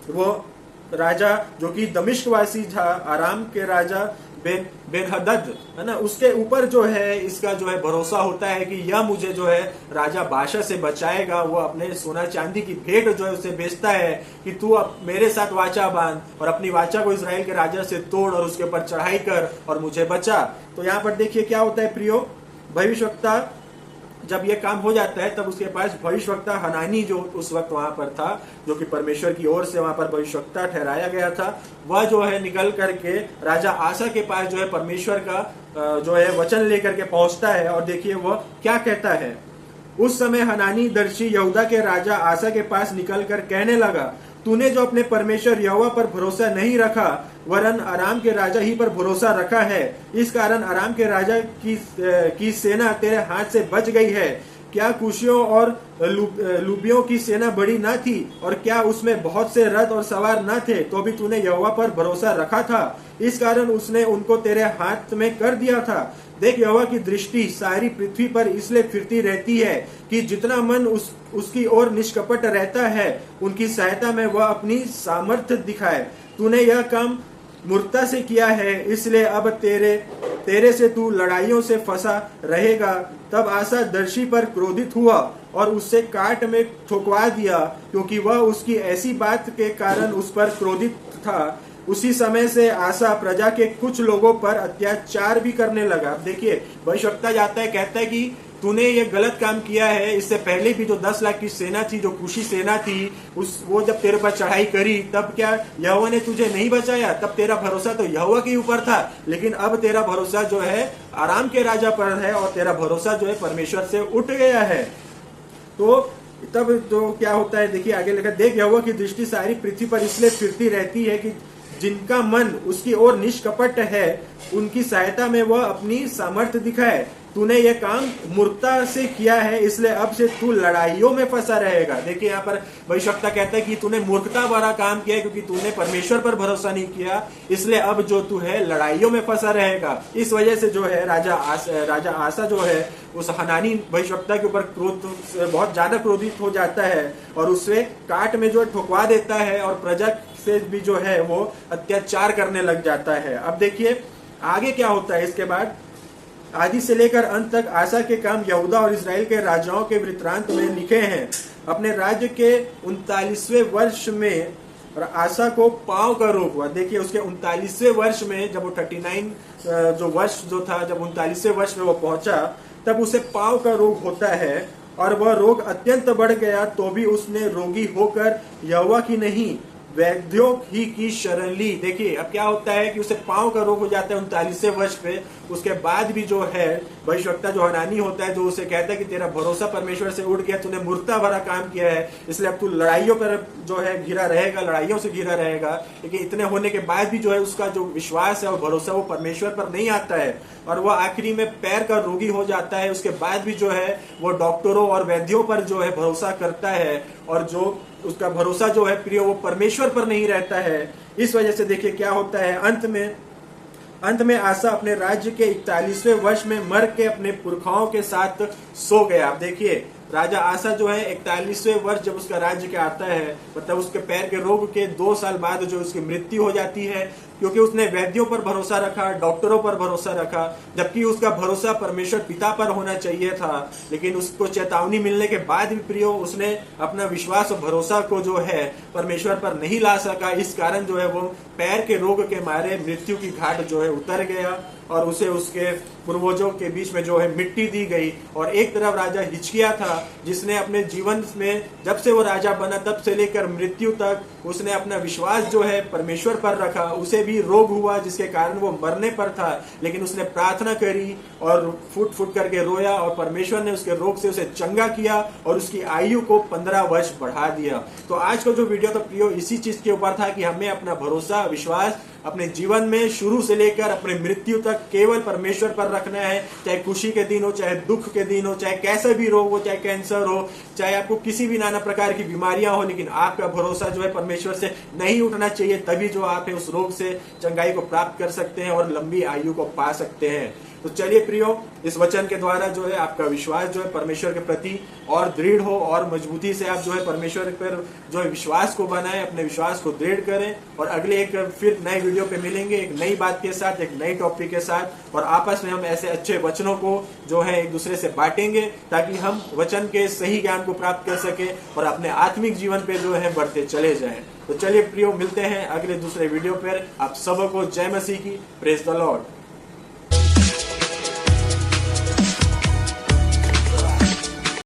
वो राजा जो कि दमिश्कवासी था, आराम के राजा बेनहदद है ना, उसके ऊपर जो है इसका जो है भरोसा होता है कि यह मुझे जो है राजा बाशा से बचाएगा। वो अपने सोना चांदी की भेंट जो है उसे बेचता है कि तू अब मेरे साथ वाचा बांध और अपनी वाचा को इज़राइल के राजा से तोड़ और उसके ऊपर चढ़ाई कर और मुझे बचा। तो यहाँ पर देखिए क्या होता है प्रियो, भविष्यवक्ता जब ये काम हो जाता है तब उसके पास भविष्यवक्ता हनानी जो उस वक्त वहां पर था, जो कि परमेश्वर की ओर से वहां पर भविष्यवक्ता ठहराया गया था, वह जो है निकल करके राजा आसा के पास जो है परमेश्वर का जो है वचन लेकर के पहुंचता है। और देखिए वह क्या कहता है। उस समय हनानी दर्शी यहूदा के राजा आसा के पास निकल कर कहने लगा, तूने जो अपने परमेश्वर यहोवा पर भरोसा नहीं रखा वरन आराम के राजा ही पर भरोसा रखा है, इस कारण आराम के राजा की सेना तेरे हाथ से बच गई है। क्या कुशियों और लूबियों की सेना बड़ी ना थी और क्या उसमें बहुत से रथ और सवार न थे, तो भी तूने यहोवा पर भरोसा रखा था, इस कारण उसने उनको तेरे हाथ में कर दिया था। देख यहोवा की दृष्टि सारी पृथ्वी पर इसलिए फिरती रहती है कि जितना मन उसकी ओर निष्कपट रहता है, उनकी सहायता में वह अपनी सामर्थ्य दिखाए। तूने यह काम मूर्खता से किया है, इसलिए अब तेरे से तू लड़ाइयों से फंसा रहेगा। तब आसा दर्शी पर क्रोधित हुआ और उससे काट में ठोकवा दिया, क्योंकि वह उसकी ऐसी बात के कारण उस पर क्रोधित था। उसी समय से आसा प्रजा के कुछ लोगों पर अत्याचार भी करने लगा। देखिए भविष्यवक्ता जाता है, कहता है कि तूने ये गलत काम किया है। इससे पहले भी जो 10 लाख की सेना थी, जो कुशी सेना थी, वो जब तेरे पर चढ़ाई करी तब क्या यहोवा ने तुझे नहीं बचाया? तब तेरा भरोसा तो यहोवा के ऊपर था, लेकिन अब तेरा भरोसा जो है आराम के राजा पर है और तेरा भरोसा जो है परमेश्वर से उठ गया है। तो तब जो क्या होता है, देखिए आगे लिखा, देख यहोवा की दृष्टि सारी पृथ्वी पर इसलिए फिरती रहती है कि जिनका मन उसकी ओर निष्कपट है, उनकी सहायता में वह अपनी सामर्थ्य दिखाए। तूने यह काम मूर्खता से किया है, इसलिए अब से तू लड़ाइयों में फंसा रहेगा। देखिए यहाँ पर भविष्यवक्ता कहता है कि तूने मूर्खता वाला काम किया है, क्योंकि तूने परमेश्वर पर भरोसा नहीं किया, इसलिए अब जो तू है लड़ाइयों में फंसा रहेगा। इस वजह से जो है राजा आसा जो है उस हनानी भविष्यवक्ता के ऊपर बहुत ज्यादा क्रोधित हो जाता है और उससे काट में जो ठुकवा देता है और प्रजा से भी जो है वो अत्याचार करने लग जाता है। अब देखिए आगे क्या होता है। इसके बाद आदि से लेकर अंत तक आसा के काम यहूदा और इज़राइल के राजाओं के वृत्तांत में लिखे हैं। अपने राज्य के 39वें वर्ष में आसा को पांव का रोग हुआ। देखिए उसके 39वें वर्ष में जब वो 39 जो वर्ष जो था, जब 39वें वर्ष में वो पहुंचा, तब उसे पांव का रोग होता है और वह रोग अत्यंत बढ़ गया, तो भी उसने रोगी होकर यहोवा की नहीं वैद्यों ही की शरण ली। देखिए अब क्या होता है कि उसे पांव का रोग हो जाता है 39वें वर्ष पे। उसके बाद भी जो है भविष्यवक्ता जो हनानी होता है, जो उसे कहता है कि तेरा भरोसा परमेश्वर से उठ गया, तूने मूर्खता भरा काम किया है, इसलिए अब तू लड़ाइयों पर जो है घिरा रहेगा, लड़ाइयों से घिरा रहेगा। लेकिन इतने होने के बाद भी जो है उसका जो विश्वास है और भरोसा वो परमेश्वर पर नहीं आता है, और वह आखिरी में पैर का रोगी हो जाता है। उसके बाद भी जो है वो डॉक्टरों और वैद्यों पर जो है भरोसा करता है, और जो उसका भरोसा जो है प्रिय वो परमेश्वर पर नहीं रहता है। इस वजह से देखिए क्या होता है, अंत में आसा अपने राज्य के 41वें वर्ष में मर के अपने पुरखाओं के साथ सो गया। आप देखिए राजा आसा जो है 41वें वर्ष जब उसका राज्य के आता है, मतलब उसके पैर के रोग के 2 साल बाद जो उसकी मृत्यु हो जाती है, क्योंकि उसने वैद्यों पर भरोसा रखा, डॉक्टरों पर भरोसा रखा, जबकि उसका भरोसा परमेश्वर पिता पर होना चाहिए था। लेकिन उसको चेतावनी मिलने के बाद भी प्रियो उसने अपना विश्वास और भरोसा को जो है परमेश्वर पर नहीं ला सका। इस कारण जो है वो पैर के रोग के मारे मृत्यु की घाट जो है उतर गया, और उसे उसके पूर्वजों के बीच में जो है मिट्टी दी गई। और एक तरफ राजा हिजकिय्याह था, जिसने अपने जीवन में जब से वो राजा बना तब से लेकर मृत्यु तक उसने अपना विश्वास जो है परमेश्वर पर रखा। उसे भी रोग हुआ जिसके कारण वो मरने पर था, लेकिन उसने प्रार्थना करी और फुट फुट करके रोया, और परमेश्वर ने उसके रोग से उसे चंगा किया और उसकी आयु को 15 वर्ष बढ़ा दिया। तो आज का जो वीडियो था प्रियो इसी चीज के ऊपर था कि हमें अपना भरोसा विश्वास अपने जीवन में शुरू से लेकर अपने मृत्यु तक केवल परमेश्वर पर रखना है। चाहे खुशी के दिन हो, चाहे दुख के दिन हो, चाहे कैसा भी रोग हो, चाहे कैंसर हो, चाहे आपको किसी भी नाना प्रकार की बीमारियां हो, लेकिन आपका भरोसा जो है परमेश्वर से नहीं उठना चाहिए। तभी जो आप है उस रोग से चंगाई को प्राप्त कर सकते हैं और लंबी आयु को पा सकते हैं। तो चलिए प्रियो, इस वचन के द्वारा जो है आपका विश्वास जो है परमेश्वर के प्रति और दृढ़ हो, और मजबूती से आप जो है परमेश्वर पर जो है विश्वास को बनाएं, अपने विश्वास को दृढ़ करें। और अगले एक फिर नए वीडियो पे मिलेंगे, एक नई बात के साथ, एक नई टॉपिक के साथ, और आपस में हम ऐसे अच्छे वचनों को जो है एक दूसरे से बांटेंगे, ताकि हम वचन के सही ज्ञान को प्राप्त कर सके और अपने आत्मिक जीवन पे जो है बढ़ते चले जाएं। तो चलिए प्रियो, मिलते हैं अगले दूसरे वीडियो पर। आप सबको जय मसीह की। Praise the Lord.